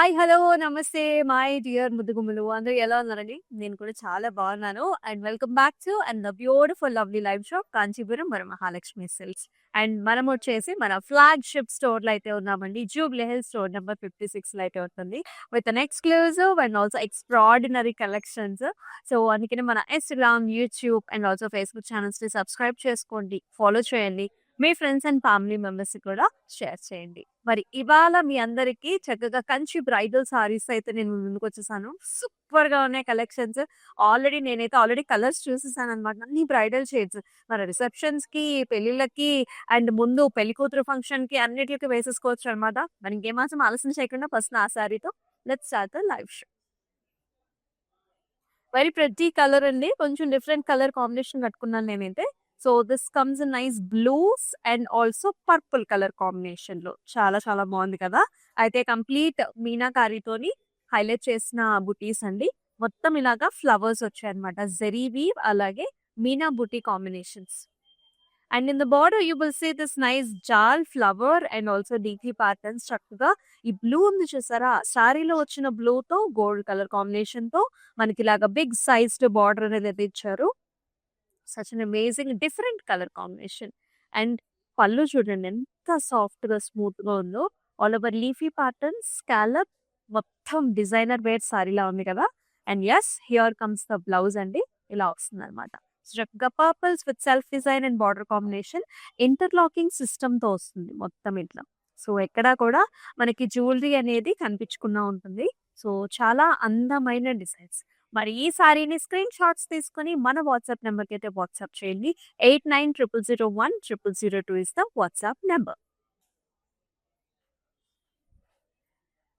Hi! Hello! నమస్తే my dear ముద్దుగుమ్మలు. అందరూ ఎలా ఉన్నారండి? నేను కూడా చాలా బాగున్నాను. And welcome back to beautiful lovely live shop Kanchipuram Varamahalakshmi silks. And మనమొచ్చేసి మన ఫ్లాగ్‌షిప్ స్టోర్‌లో అయితే ఉన్నామండి. జూబ్లీ హిల్స్ స్టోర్ నంబర్ 56లో అయితే ఉంటుంది. With an exclusive and also extraordinary collections. So, అందుకనే మన Instagram, YouTube and also Facebook ఛానెల్స్‌ని సబ్స్క్రైబ్ చేసుకోండి. ఫాలో చేయండి. మీ ఫ్రెండ్స్ అండ్ ఫ్యామిలీ మెంబర్స్‌కి కూడా షేర్ చేయండి. మరి ఇవాళ మీ అందరికి చక్కగా కంచి బ్రైడల్ సారీస్ అయితే నేను మీ ముందుకొచ్చేసాను. సూపర్‌గా ఉన్నాయి కలెక్షన్స్. నేనైతే ఆల్రెడీ కలర్స్ చూసేసాననమాట. అన్ని బ్రైడల్ షేడ్స్. మన రిసెప్షన్స్‌కి, పెళ్ళిళ్ళకి అండ్ ముందు పెళ్లి కూతురు ఫంక్షన్‌కి అన్నిట్లికి వేసేసుకోవచ్చనమాట. మరి ఇంకేమాత్రం ఆలస్యం చేయకుండా ఫస్ట్ నా సారీతో let's start the live show. Very pretty colour అండి. కొంచెం డిఫరెంట్ కలర్ కాంబినేషన్ కట్టుకున్నాను నేనైతే. So, this comes in nice blues and also purple colour కాంబినేషన్‌లో. చాలా చాలా బావుంది కదా! అయితే కంప్లీట్ మీనాకారితోని హైలైట్ చేసిన బుటీస్ అండి. మొత్తం ఇలాగా ఫ్లవర్స్ వచ్చాయన్నమాట. జెరీ వీవ్ అలాగే meena buti combinations. And in the border you will see this nice jaal flower and also DP patterns చక్కగా ఈ బ్లూ ఉంది చూసారా? సారీలో వచ్చిన బ్లూతో గోల్డ్ కలర్ కాంబినేషన్‌తో మనకిలాగా బిగ్ సైజ్డ్ బార్డర్ అనేది ఇచ్చారు. Such an amazing different colour combination. And పళ్ళు చూడండి ఎంత సాఫ్ట్‌గా, స్మూత్‌గా ఉందో. All over leafy pattern, scallop మొత్తం డిజైనర్ వేర్ సారీలా ఉంది కదా! And yes here comes the blouse అండి. ఇలా వస్తుందన్నమాట. చక్కగా purples with self design and border combination interlocking సిస్టమ్‌తో వస్తుంది మొత్తం ఇట్లా. సో, ఎక్కడా కూడా మనకి జ్యువెలరీ అనేది కనిపించకుండా ఉంటుంది. సో, చాలా అందమైన డిజైన్స్. మరి ఈ సారీని స్క్రీన్ షాట్స్ తీసుకొని మన వాట్సాప్ నంబర్‌కి అయితే వాట్సాప్ చేయండి. 8900010002 ఇస్ ద వాట్సాప్ నంబర్.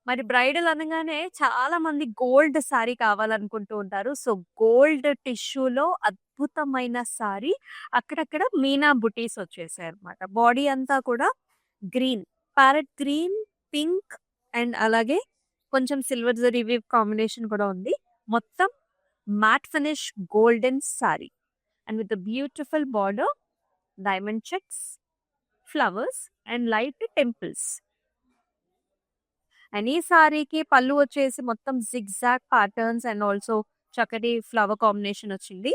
మరి బ్రైడల్ అనగానే చాలా మంది గోల్డ్ సారీ కావాలనుకుంటూ ఉంటారు. సో, గోల్డ్ టిష్యూలో అద్భుతమైన సారీ. అక్కడక్కడ మీనా బుటీస్ వచ్చేసాయన్నమాట. బాడీ అంతా కూడా green, parrot green, pink and అలాగే కొంచెం సిల్వర్ జరీ వీవ్ కాంబినేషన్ కూడా ఉంది. మొత్తం matte finish golden sari and with beautiful border, diamond checks, flowers and light temples. And ఈ సారీకి పళ్ళు వచ్చేసి మొత్తం జిగ్‌జాగ్ ప్యాటర్న్స్ అండ్ ఆల్సో చక్కటి ఫ్లవర్ కాంబినేషన్ వచ్చింది.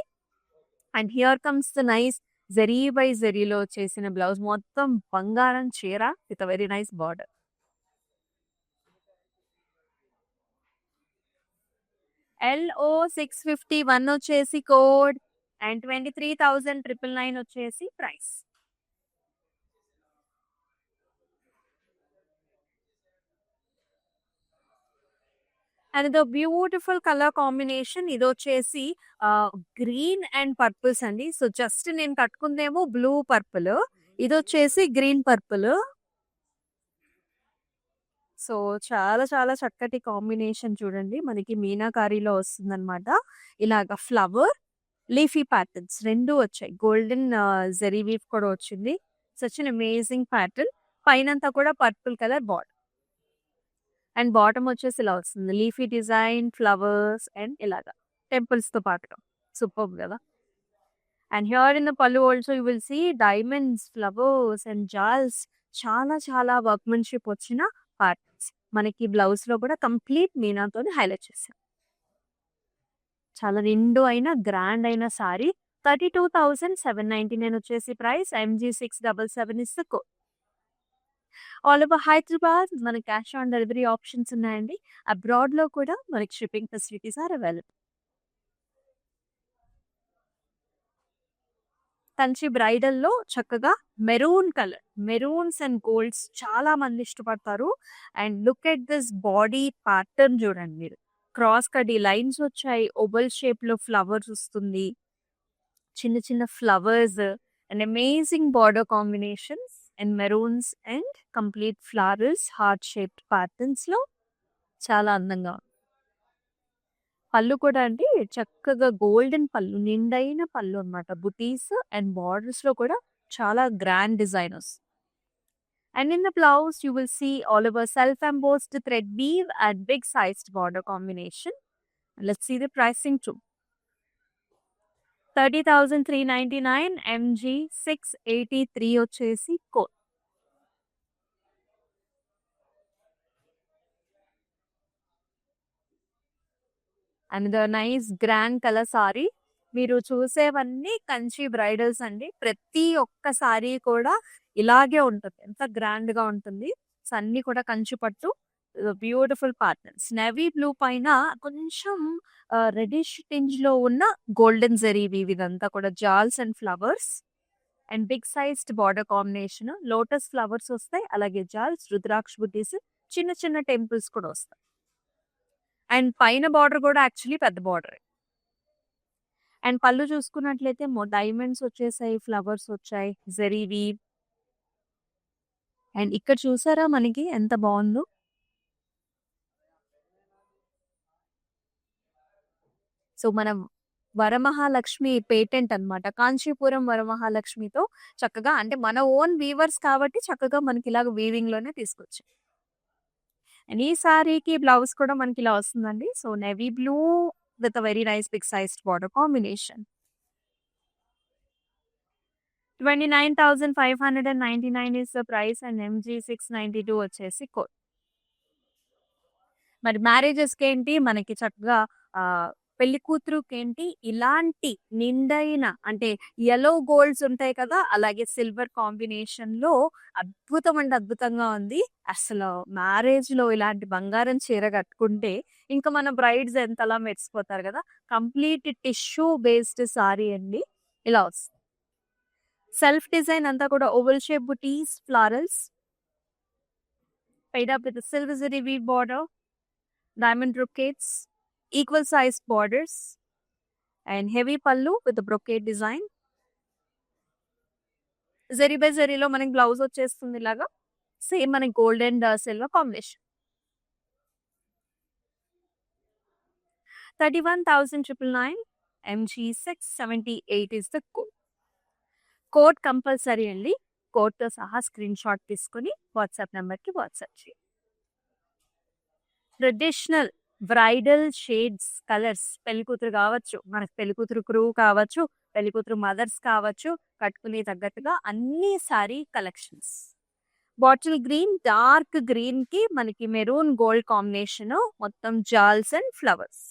And here comes the nice zari by జరీలో చేసిన బ్లౌజ్ మొత్తం బంగారం చీర with a very nice border. LO 651 వచ్చేసి కోడ్ అండ్ 23,999 వచ్చేసి price. And the beautiful colour combination ఇదొచ్చేసి గ్రీన్ అండ్ పర్పుల్స్ అండి. సో, జస్ట్ నేను కట్టుకుందేమో బ్లూ పర్పుల్. ఇదొచ్చేసి గ్రీన్ పర్పుల్. సో, చాలా చాలా చక్కటి కాంబినేషన్ చూడండి. మనకి మీనాకారిలో వస్తుందన్నమాట. ఇలాగ ఫ్లవర్, లీఫీ ప్యాటర్న్స్ 2 వచ్చాయి. గోల్డెన్ జరీ వీవ్ కూడా వచ్చింది. Such an amazing pattern. పైనంతా కూడా purple colour border. And bottom వచ్చేసి ఇలా వస్తుంది. లీఫీ డిజైన్, ఫ్లవర్స్ అండ్ ఇలాగా టెంపుల్స్‌తో పాటుగా. సూపర్బ్ గదా! And here in the pallu also you will see diamonds, flowers and జాల్స్ చాలా చాలా వర్క్‌మెన్‌షిప్ వచ్చిన పార్ట్స్. మనకి బ్లౌజ్‌లో కూడా కంప్లీట్ మీనాతోని హైలైట్ చేశారు. చాలా నిండు అయిన, గ్రాండ్ అయిన సారీ. 32,799 వచ్చేసి price. MG 677 is the code. All over Hyderabad మన క్యాష్ ఆన్ డెలివరీ ఆప్షన్స్ ఉన్నాయండి. అబ్రాడ్‌లో కూడా మనకి shipping facilities are available. Kanchi బ్రైడల్‌లో చక్కగా maroon colour, maroons and golds చాలా మంది ఇష్టపడతారు. And look at this body pattern చూడండి మీరు. క్రాస్ కట్ లైన్స్ వచ్చాయి. ఓవల్ షేప్‌లో ఫ్లవర్స్ వస్తుంది. చిన్న చిన్న flowers and amazing border combinations and maroons and complete flowers heart shaped ప్యాటర్న్స్‌లో చాలా అందంగా ఉంది. పళ్ళు కూడా అండి చక్కగా గోల్డెన్ పళ్ళు, నిండైన పళ్ళు అన్నమాట. బుటీస్ అండ్ బార్డర్స్‌లో కూడా చాలా grand designers. And in the blouse you will see all over self embossed thread weave and big sized border combination. Let's see the pricing too. 30,399 MG 683 వచ్చేసి code. And nice grand colour saree. మీరు చూసేవన్నీ Kanchi bridals అండి. ప్రతి ఒక్క sorry కూడా ఇలాగే ఉంటుంది. ఎంత గ్రాండ్ గా ఉంటుంది. సో అన్ని కూడా కంచి పట్టు బ్యూటిఫుల్ ప్యాటర్న్స్. నేవీ బ్లూ పైన కొంచెం రెడిష్ టింజ్ లో ఉన్న గోల్డెన్ జరీ వీవ్ ఇదంతా కూడా జాల్స్ and flowers and big sized border combination. Lotus flowers వస్తాయి, అలాగే జాల్స్, రుద్రాక్ష బుటీస్, చిన్న చిన్న టెంపుల్స్ కూడా వస్తాయి. అండ్ పైన బార్డర్ కూడా యాక్చువల్లీ పెద్ద బార్డర్. అండ్ పళ్ళు చూసుకున్నట్లయితే డైమండ్స్ వచ్చేసాయి, ఫ్లవర్స్ వచ్చాయి, జరీ వీవ్. అండ్ ఇక్కడ చూసారా మనకి ఎంత బాగుందో. సో మనం వరమహాలక్ష్మి పేటెంట్ అన్నమాట. కాంచీపురం వరమహాలక్ష్మితో చక్కగా, అంటే మన ఓన్ వీవర్స్ కాబట్టి చక్కగా మనకి ఇలాగ వీవింగ్ లోనే తీసుకొచ్చాం. అండ్ ఈ సారీకి బ్లౌజ్ కూడా మనకి ఇలా వస్తుందండి. So navy blue with a very nice big sized border combination. 29,599 is the price and MG 692 వచ్చేసి కోడ్. మరి మ్యారేజెస్‌కి ఏంటి మనకి చక్కగా పెళ్లి కూతురుకేంటి ఇలాంటి నిండైన, అంటే యెల్లో గోల్డ్స్ ఉంటాయి కదా! అలాగే సిల్వర్ కాంబినేషన్‌లో అద్భుతం అంటే అద్భుతంగా ఉంది. అసలు మ్యారేజ్‌లో ఇలాంటి బంగారం చీర కట్టుకుంటే ఇంకా మన బ్రైడ్స్ ఎంతలా మెరిసిపోతారు కదా! కంప్లీట్ టిష్యూ బేస్డ్ సారీ అండి. ఇలా వస్తుంది. సెల్ఫ్ డిజైన్ అంతా కూడా oval shape buttis, florals paid up with a silver zari weave border, diamond brocades, equal sized borders, and heavy pallu with the brocade design. Zari by జరీలో మనకి blouse వచ్చేస్తుంది ఇలాగా. Same మనకి gold and silver combination. 31,999 MG 678 is the code. Code compulsory అండి. కోడ్తో సహా screen shot తీసుకొని WhatsApp నెంబర్కి వాట్సాప్ చేయండి. ట్రెడిషనల్ బ్రైడల్ షేడ్స్, కలర్స్, పెళ్లికూతురు కావచ్చు, మనకి పెళ్లికూతురు క్రూ కావచ్చు, పెళ్లికూతురు మదర్స్ కావచ్చు, కట్టుకునే తగ్గట్టుగా అన్ని sorry collections. Bottle green, dark green కి మనకి మెరూన్ గోల్డ్ కాంబినేషన్, మొత్తం జాల్స్ అండ్ ఫ్లవర్స్.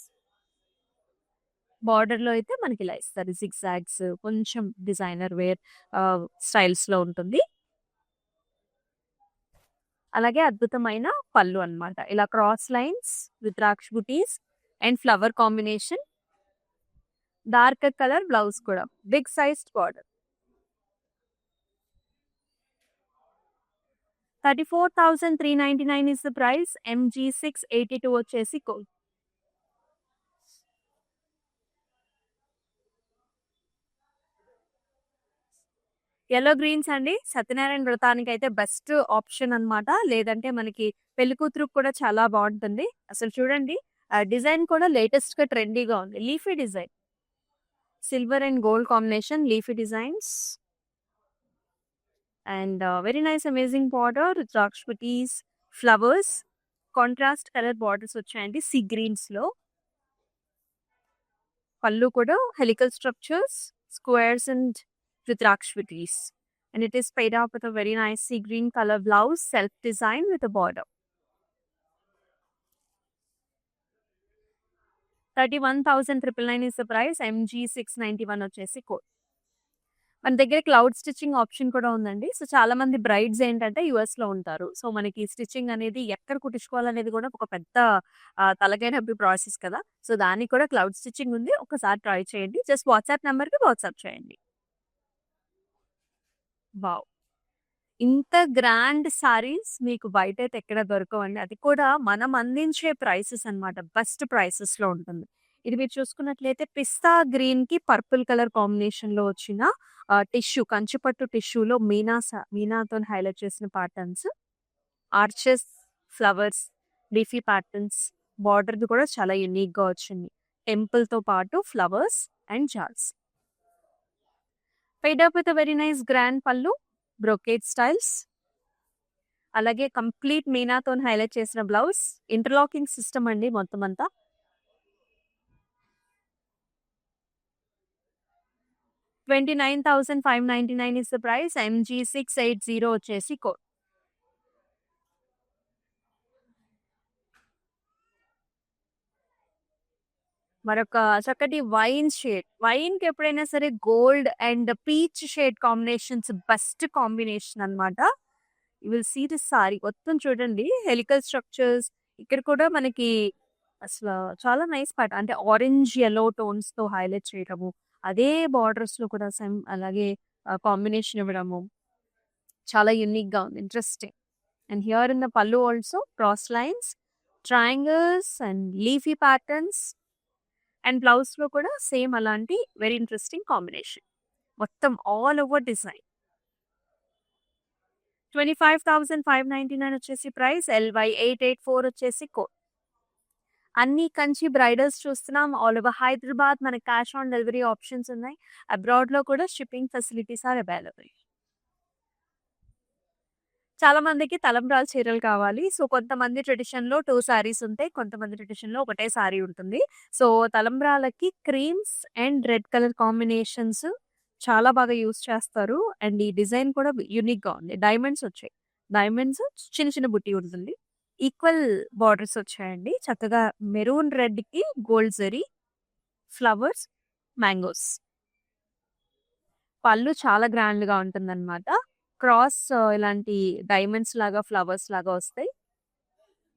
బార్డర్ లో అయితే మనకి ఇలా ఇస్తారు జిగ్జాగ్స్, కొంచెం డిజైనర్ వేర్ స్టైల్స్ లో ఉంటుంది. అలాగే అద్భుతమైన పళ్ళు అన్నమాట. ఇలా క్రాస్ లైన్స్, రుద్రాక్ష బుటీస్ and flower combination. Dark colour blouse కూడా, big sized border. 34,399 is the price. MG 682 వచ్చేసి కోడ్. యెల్లో గ్రీన్స్ అండి. సత్యనారాయణ వ్రతానికి అయితే బెస్ట్ ఆప్షన్ అన్నమాట. లేదంటే మనకి పెళ్లి కూతురుకి కూడా చాలా బాగుంటుంది. అసలు చూడండి, డిజైన్ కూడా లేటెస్ట్ గా ట్రెండీగా ఉంది. Leafy design, silver and gold combination, leafy designs and very nice amazing border, rudraksha బుటీస్, ఫ్లవర్స్, కాంట్రాస్ట్ కలర్ బార్డర్స్ వచ్చాయండి సీ గ్రీన్స్ లో. పళ్ళు కూడా helical structures, squares and rudraksha బుటీస్. And it is paid up with a very nice sea green color blouse, self designed with a border. 31,999 is the price. MG 691 వచ్చేసి code. మన దగ్గర cloud stitching option కూడా ఉందండి. So చాలా మంది brides ఏంటంటే US లో ఉంటారు. సో మనకి స్టిచ్చింగ్ అనేది ఎక్కడ కుట్టించుకోవాలనేది కూడా ఒక పెద్ద తలకాయ నొప్పి ప్రాసెస్ కదా. సో దానికి కూడా క్లౌడ్ స్టిచ్చింగ్ ఉంది. ఒకసారి ట్రై చేయండి. జస్ట్ వాట్సాప్ నెంబర్ కి వాట్సాప్ చేయండి. వావ్, ఇంత గ్రాండ్ సారీస్ మీకు బయట అయితే ఎక్కడ దొరకవండి. అది కూడా మనం అందించే ప్రైసెస్ అన్నమాట. బెస్ట్ ప్రైసెస్ లో ఉంటుంది. ఇది మీరు చూసుకున్నట్లయితే పిస్తా గ్రీన్ కి పర్పుల్ కలర్ కాంబినేషన్ లో వచ్చిన టిష్యూ, కంచిపట్టు టిష్యూలో మీనాతో హైలైట్ చేసిన patterns, arches, flowers, leafy patterns. Border కూడా చాలా యూనిక్ గా వచ్చింది. టెంపుల్ తో పాటు ఫ్లవర్స్ అండ్ జాల్స్. paid up with a very nice grand pallu, brocade styles. అలాగే కంప్లీట్ మీనాతో హైలైట్ చేసిన బ్లౌజ్, ఇంటర్లాకింగ్ సిస్టమ్ అండి మొత్తం అంతా. 29,599 is the price. MG 680 వచ్చేసి కోడ్. మరొక చక్కటి వైన్ షేడ్. వైన్‌కి ఎప్పుడైనా సరే gold and peach shade combinations best combination అన్నమాట. You will see this sari మొత్తం చూడండి హెలికల్ స్ట్రక్చర్స్ ఇక్కడ కూడా మనకి అసల చాలా నైస్ పార్ట్. అంటే ఆరెంజ్, యెల్లో టోన్స్‌తో హైలైట్ చేయడము. అదే బార్డర్స్‌లో కూడా సేమ్ అలాగే కాంబినేషన్ ఇవ్వడము. చాలా యూనిక్‌గా ఉంది. Interesting. And here in the pallu also cross lines, triangles and leafy patterns. And బ్లౌజ్‌లో కూడా సేమ్ అలాంటి వెరీ ఇంట్రెస్టింగ్ కాంబినేషన్. మొత్తం ఆల్ ఓవర్ డిజైన్. 25,599 వచ్చేసి ప్రైస్. LY 884 వచ్చేసి కోడ్. అన్ని కంచి బ్రైడల్స్ చూస్తున్నాం. ఆల్ ఓవర్ హైదరాబాద్ మనకి క్యాష్ ఆన్ డెలివరీ ఆప్షన్స్ ఉన్నాయి. అబ్రాడ్‌లో కూడా షిప్పింగ్ ఫెసిలిటీస్ ఆర్ అవైలబుల్. చాలా మందికి తలంబ్రాలు చీరలు కావాలి. సో, కొంతమంది ట్రెడిషన్‌లో 2 సారీస్ ఉంటాయి. కొంతమంది ట్రెడిషన్‌లో ఒకటే సారీ ఉంటుంది. సో, తలంబ్రాలకి creams and red colour combinations చాలా బాగా యూజ్ చేస్తారు. అండ్ ఈ డిజైన్ కూడా యూనిక్‌గా ఉంది. డైమండ్స్ వచ్చాయి. డైమండ్స్ చిన్న చిన్న బుట్టి ఉంటుంది. ఈక్వల్ బార్డర్స్ వచ్చాయండి. చక్కగా మెరూన్ రెడ్‌కి గోల్డ్ జరీ, ఫ్లవర్స్, మ్యాంగోస్. పళ్ళు చాలా గ్రాండ్‌గా ఉంటుందన్నమాట. క్రాస్ ఇలాంటి డైమండ్స్ లాగా, ఫ్లవర్స్ లాగా వస్తాయి.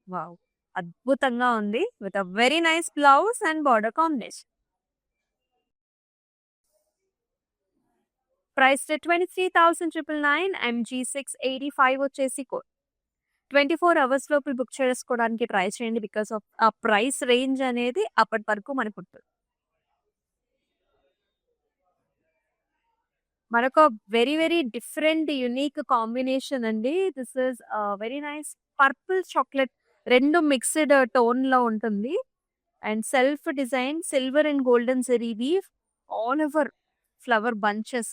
వావ్! అద్భుతంగా ఉంది. With a very nice blouse and border combination. Price 23,999 MG 685 వచ్చేసి కోడ్. 24 అవర్స్ లోపు బుక్ చేసుకోవడానికి ట్రై చేయండి. బికాస్ ఆఫ్ ఆ ప్రైస్ రేంజ్ అనేది అప్పటి వరకు మనకుంటుంది. మరొక very very different unique combination అండి. This is very nice purple chocolate 2 mixed టోన్‌లో ఉంటుంది. And self design silver and golden zari weave all over flower bunches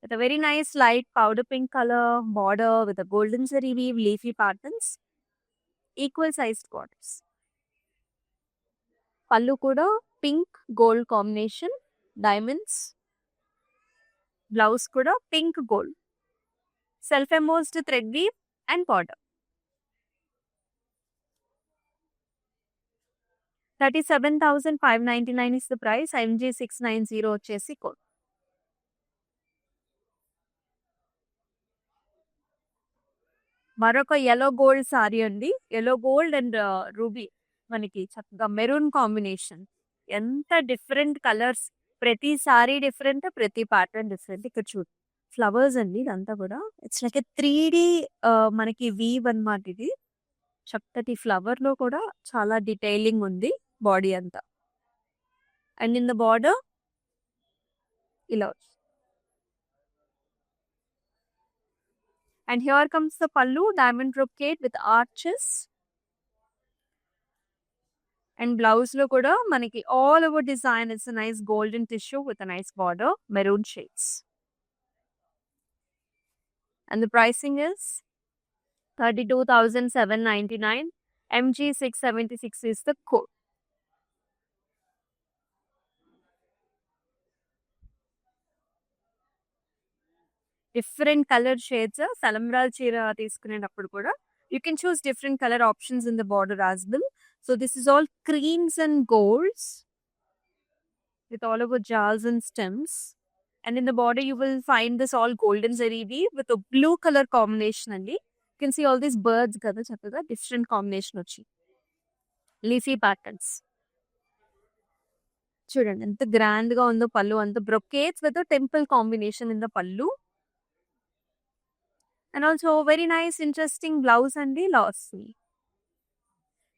with a very nice light powder pink colour border with a golden zari weave leafy patterns, equal sized borders. పళ్ళు కూడా pink gold combination, diamonds. Blouse కూడా pink gold, self embossed thread weave and border. 37,599 is the price. MG 690 వచ్చేసి code. మరొక yellow gold sari అండి. Yellow gold and ruby మనకి చక్కగా maroon combination. ఎంత different colours. ప్రతి సారీ డిఫరెంట్, ప్రతి ప్యాటర్న్ డిఫరెంట్. ఇక్కడ చూడు ఫ్లవర్స్ అండి ఇదంతా కూడా. ఇట్స్ లైక్ ఎ 3D మనకి వీవ్ అన్నమాట ఇది. చక్కటి ఫ్లవర్‌లో కూడా చాలా డీటెయిలింగ్ ఉంది బాడీ అంతా. అండ్ ఇన్ ద బార్డర్ ఇలా వచ్చింది. And here comes the pallu, diamond brocade with arches. And blouse lo kuda manaki all over design. It's a nice golden tissue with a nice border, maroon shades. And the pricing is 32,799. MG 676 is the code. Different color shades. Salamral చీర తీసుకునేటప్పుడు కూడా you can choose different color options in the border as well. So this is all creams and golds with all over jars and stems. And in the border you will find this all golden zari weave with a blue color combination andi. You can see all these birds kada chakkaga different combination వచ్చి leafy patterns. చూడండి ఎంత grand గా ఉందో పళ్ళు. అంత brocades with a temple combination in the pallu. And also very nice interesting blouse అండి ఇలా వస్తుంది.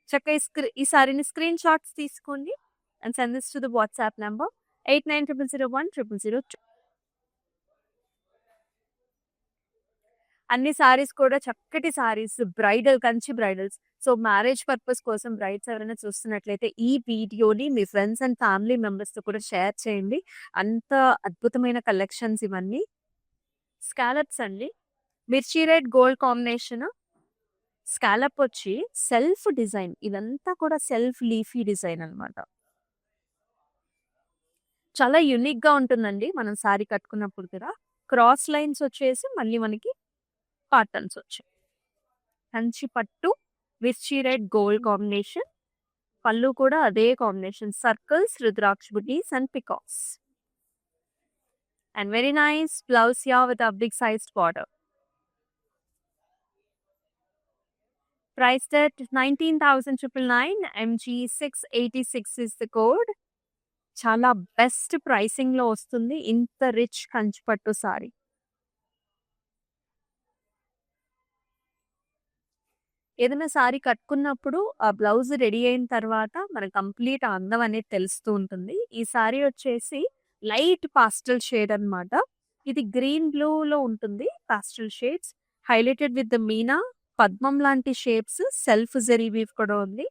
చక్కగా ఈ సారీని స్క్రీన్ షాట్స్ తీసుకోండి and send this to the WhatsApp number 8900010002. అన్ని సారీస్ కూడా చక్కటి saris bridal Kanchi bridals. So marriage purpose కోసం బ్రైడ్స్ ఎవరైనా చూస్తున్నట్లయితే ఈ వీడియోని మీ ఫ్రెండ్స్ అండ్ ఫ్యామిలీ మెంబర్స్ తో కూడా షేర్ చేయండి. అంత అద్భుతమైన కలెక్షన్స్ ఇవన్నీ. స్కాలప్స్ అండి, మిర్చి రెడ్ గోల్డ్ కాంబినేషన్. స్కాలప్ వచ్చి సెల్ఫ్ డిజైన్. ఇదంతా కూడా సెల్ఫ్ లీఫీ డిజైన్ అన్నమాట. చాలా యూనిక్ గా ఉంటుందండి మనం సారీ కట్టుకున్నప్పుడు కూడా. క్రాస్ లైన్స్ వచ్చేసి మళ్ళీ మనకి ప్యాటర్న్స్ వచ్చాయి. కంచి పట్టు మిర్చి రెడ్ గోల్డ్ కాంబినేషన్. పళ్ళు కూడా అదే కాంబినేషన్ సర్కిల్స్, రుద్రాక్ష బుటీస్ and peacocks. And very nice blouse here with a big sized border. Priced at 19,999. MG686 is the code. చాలా బెస్ట్ ప్రైసింగ్ లో వస్తుంది ఇంత రిచ్ కంచిపట్టు సారీ. ఏదైనా సారీ కట్టుకున్నప్పుడు ఆ బ్లౌజ్ రెడీ అయిన తర్వాత మనకు కంప్లీట్ అందం అనేది తెలుస్తూ ఉంటుంది. ఈ సారీ వచ్చేసి లైట్ పాస్టల్ షేడ్ అన్నమాట. ఇది గ్రీన్ బ్లూ లో ఉంటుంది. Pastel shades highlighted with the meena పద్మం లాంటి షేప్స్, సెల్ఫ్ జరీ వీవ్ కూడా ఉంది.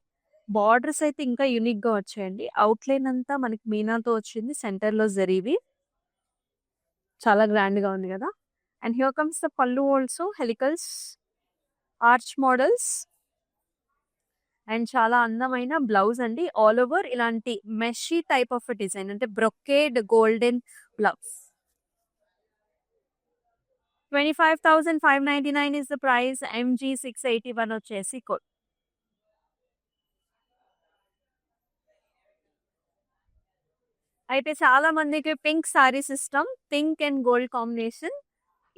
బార్డర్స్ అయితే ఇంకా యూనిక్ గా వచ్చాయండి. అవుట్లైన్ అంతా మనకి మీనాతో వచ్చింది, సెంటర్ లో జరీ వీవ్. చాలా గ్రాండ్ గా ఉంది కదా. అండ్ హియర్ కమ్స్ ద పళ్ళు ఆల్సో హెలికల్స్ ఆర్చ్ మోడల్స్ అండ్ చాలా అందమైన బ్లౌజ్ అండి. ఆల్ ఓవర్ ఇలాంటి మెషీ టైప్ ఆఫ్ డిజైన్ అంటే brocade golden blouse. 25,599 is the price. MG681 వచ్చేసి కోడ్. అయితే చాలా మందికి పింక్ సారీస్ ఇష్టం. Pink and gold combination.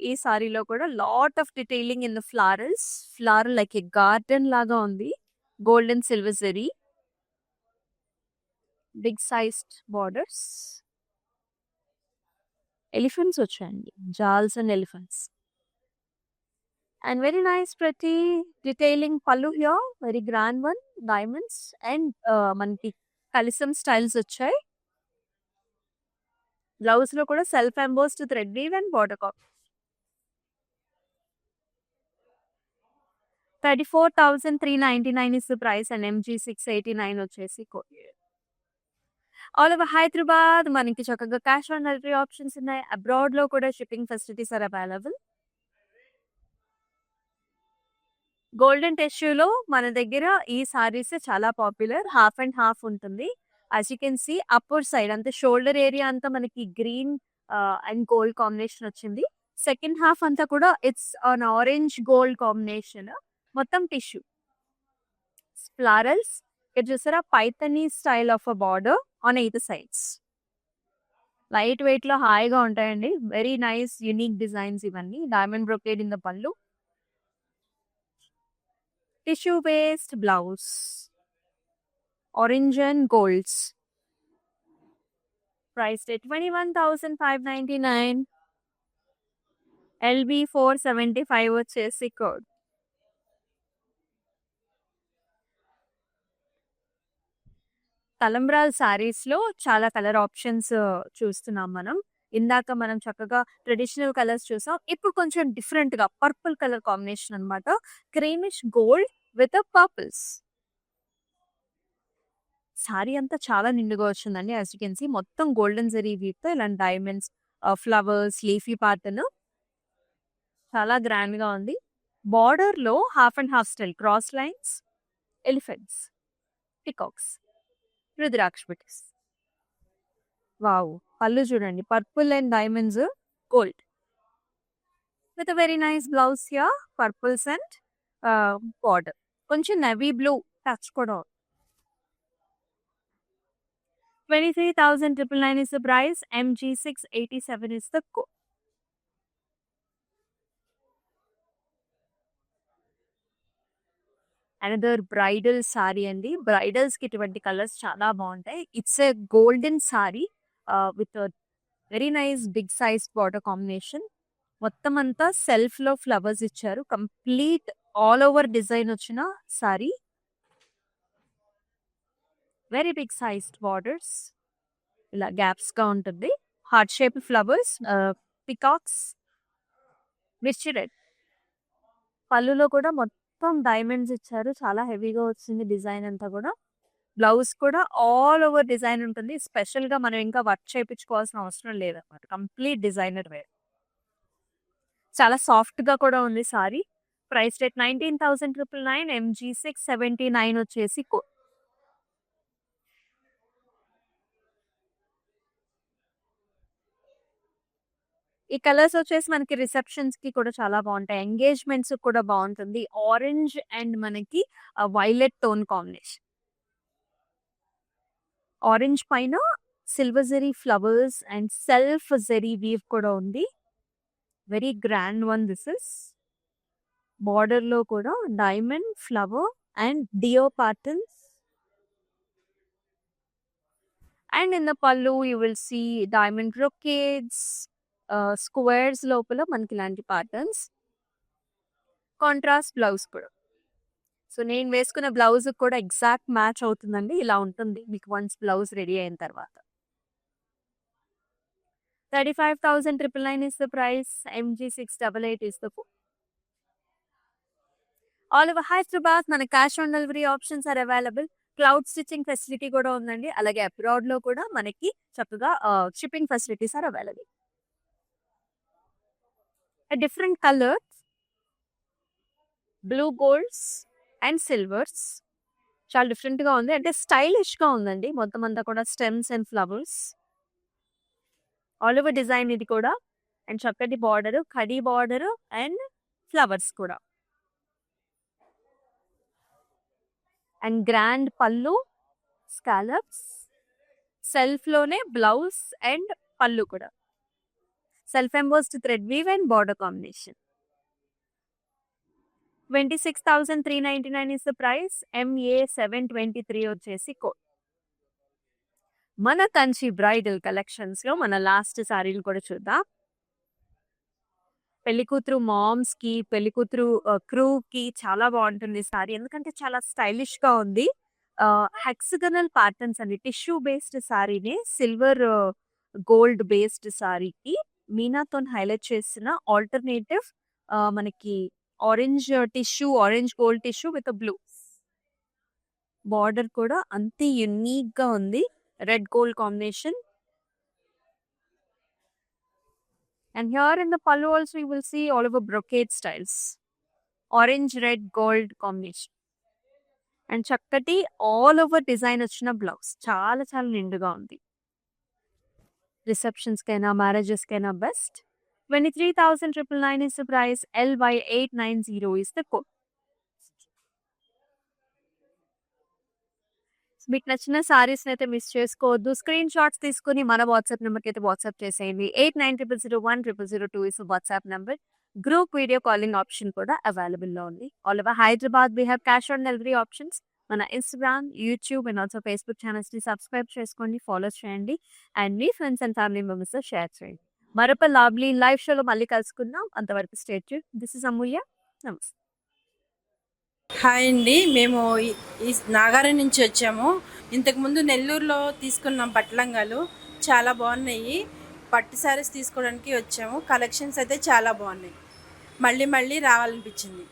ఈ సారీలో కూడా lot of detailing in the florals. Flower like a garden లాగా ఉంది. Gold and silver zari. Big sized borders. Elephants వచ్చాయండి. Jaals and elephants. And very nice pretty detailing pallu here. Very grand one. Diamonds and మనకి కలిసం styles వచ్చాయి. Blouse లో కూడా self embossed thread weave and border కాప్. 34,399 is the price and MG689 వచ్చేసి code. All over Hyderabad మనకి చక్కగా cash on delivery options ఉన్నాయి. Abroad లో కూడా shipping facilities are available. Golden టిష్యూలో మన దగ్గర ఈ సారీస్ చాలా పాపులర్. హాఫ్ అండ్ హాఫ్ ఉంటుంది. As you can see upper side అంటే షోల్డర్ ఏరియా అంతా మనకి గ్రీన్ అండ్ గోల్డ్ కాంబినేషన్ వచ్చింది. సెకండ్ హాఫ్ అంతా కూడా it's on orange gold combination. మొత్తం టిష్యూ ఫ్లారల్స్. ఇక్కడ చూసారా Paithani style of a border on either sides. Light weight లో హాయిగా ఉంటాయండి. వెరీ నైస్ యూనిక్ డిజైన్స్ ఇవన్నీ. డైమండ్ బ్రొకేడ్ ఇన్ ద పళ్ళు. Tissue based blouse. Orange and golds. Priced at 21,599. LB475 వచ్చేసి code. తలంబ్రాల్ saris లో చాలా కలర్ ఆప్షన్స్ చూస్తున్నాం మనం. ఇందాక మనం చక్కగా ట్రెడిషనల్ కలర్స్ చూసాం. ఇప్పుడు కొంచెం డిఫరెంట్ గా పర్పుల్ కలర్ కాంబినేషన్ అన్నమాట. Creamish gold with purples. Sari అంతా చాలా నిండుగా వచ్చిందండి. యాజ్ యూ కెన్ సీ మొత్తం గోల్డెన్ జరీ వీవ్ తో ఇలాంటి డైమండ్స్, ఫ్లవర్స్, లీఫీ ప్యాటర్న్ చాలా గ్రాండ్ గా ఉంది. బార్డర్ లో half and half style cross lines, elephants, peacocks, rudraksha butis. Wow పళ్ళు చూడండి purple and diamonds gold with very nice blouse here. Purples and border కొంచెం నవీ బ్లూ టచ్ కూడా. 23,999 is the price. MG687 is the code. Another bridal saree అండి. Bridals కి ఇటువంటి colours చాలా బాగుంటాయి. It's a golden saree with very nice big size border combination. మొత్తం అంతా self లో ఫ్లవర్స్ ఇచ్చారు. కంప్లీట్ ఆల్ ఓవర్ డిజైన్ వచ్చిన saree. Very big sized borders. ఇలా గ్యాప్స్ గా ఉంటుంది. హార్ట్ షేప్ ఫ్లవర్స్, పికాక్స్, మిర్చి రెడ్. పళ్ళులో కూడా మొత్తం డైమండ్స్ ఇచ్చారు. చాలా హెవీగా వచ్చింది డిజైన్ అంతా కూడా. బ్లౌజ్ కూడా ఆల్ ఓవర్ డిజైన్ ఉంటుంది. స్పెషల్ గా మనం ఇంకా వర్క్ చేయించుకోవాల్సిన అవసరం లేదన్నమాట. Complete designer wear. చాలా సాఫ్ట్ గా కూడా ఉంది సారీ. Price rate 19,999. MG679 వచ్చేసి కోడ్. ఈ కలర్స్ వచ్చేసి మనకి రిసెప్షన్స్ కి కూడా చాలా బాగుంటాయి. ఎంగేజ్మెంట్స్ కూడా బాగుంటుంది. ఆరెంజ్ అండ్ మనకి వైలెట్ టోన్ కాంబినేషన్. ఆరెంజ్ పైన silver zari flowers and self zari weave కూడా ఉంది. Very grand one this is. Border లో కూడా డైమండ్ ఫ్లవర్ అండ్ డియో patterns. And in the pallu, you will see diamond brocades, squares లోపల మనకి ఇలాంటి ప్యాటర్న్స్. కాంట్రాస్ట్ బ్లౌజ్ కూడా. సో నేను వేసుకున్న బ్లౌజ్ కూడా ఎగ్జాక్ట్ మ్యాచ్ అవుతుందండి. ఇలా ఉంటుంది మీకు వన్స్ బ్లౌజ్ రెడీ అయిన తర్వాత. 35,999 is the price. MG688 is the code. All over Hyderabad మన cash on delivery options are available. క్లౌడ్ స్టిచ్చింగ్ ఫెసిలిటీ కూడా ఉందండి. అలాగే అబ్రాడ్ లో కూడా మనకి చక్కగా shipping facilities are available. Different colours, blue golds and silvers. చాలా డిఫరెంట్ గా ఉంది, అంటే స్టైలిష్ గా ఉందండి. మొత్తం అంతా కూడా stems and flowers. All over design ఇది కూడా. అండ్ చక్కటి బార్డర్, కడీ బార్డర్ అండ్ ఫ్లవర్స్ కూడా. And grand pallu, scallops. Self లోనే బ్లౌజ్ అండ్ పళ్ళు కూడా. Self embossed thread weave and border combination. 26,399 is the price. MA723 వచ్చేసి కోడ్. మన కంచి బ్రైడల్ కలెక్షన్స్ లో మన లాస్ట్ సారీలు కూడా చూద్దాం. పెళ్లికూతురు మామ్స్ కి, పెళ్లికూతురు క్రూ కి చాలా బాగుంటుంది సారీ, ఎందుకంటే చాలా స్టైలిష్ గా ఉంది. హెక్సగనల్ ప్యాటర్న్స్ అండి. టిష్యూ బేస్డ్ సారీనే సిల్వర్ గోల్డ్ బేస్డ్ సారీకి మీనాతో హైలైట్ చేసిన ఆల్టర్నేటివ్ మనకి orange tissue, orange gold tissue with blue. Border కూడా అంతే యునిక్ గా ఉంది. Red gold combination. And here in the pallu also you will see all over brocade styles. Orange, red, gold combination. And చక్కటి all over design వచ్చిన blouse. చాలా చాలా నిండుగా ఉంది. రిసెప్షన్స్ కైనా, మ్యారేజెస్ కైనా best. 23,999 is the price. LY890 is the code. మీకు నచ్చిన సారీస్ని అయితే మిస్ చేసుకోవద్దు. స్క్రీన్ షాట్స్ తీసుకుని మన వాట్సాప్ నెంబర్కి అయితే వాట్సాప్ చేసేయండి. 8900010002 is WhatsApp number. Group video calling option కూడా అవైలబుల్లో ఉంది. All over Hyderabad we have cash on delivery options. మన Instagram, YouTube and also Facebook ఛానల్స్ని సబ్స్క్రైబ్ చేసుకోండి, ఫాలో చేయండి అండ్ మీ ఫ్రెండ్స్ అండ్ ఫ్యామిలీ మెంబర్స్తో షేర్ చేయండి. మరొక లవ్లీ లైవ్ షోలో మళ్ళీ కలుసుకుందాం. అంతవరకు stay tuned. This is Amulya. నమస్తే. హాయ్ అండి, మేము ఈ నాగారం నుంచి వచ్చాము. ఇంతకుముందు నెల్లూరులో తీసుకున్నాం పట్లంగాలు, చాలా బాగున్నాయి. పట్టు శారీస్ తీసుకోవడానికి వచ్చాము. కలెక్షన్స్ అయితే చాలా బాగున్నాయి. మళ్ళీ మళ్ళీ రావాలనిపించింది.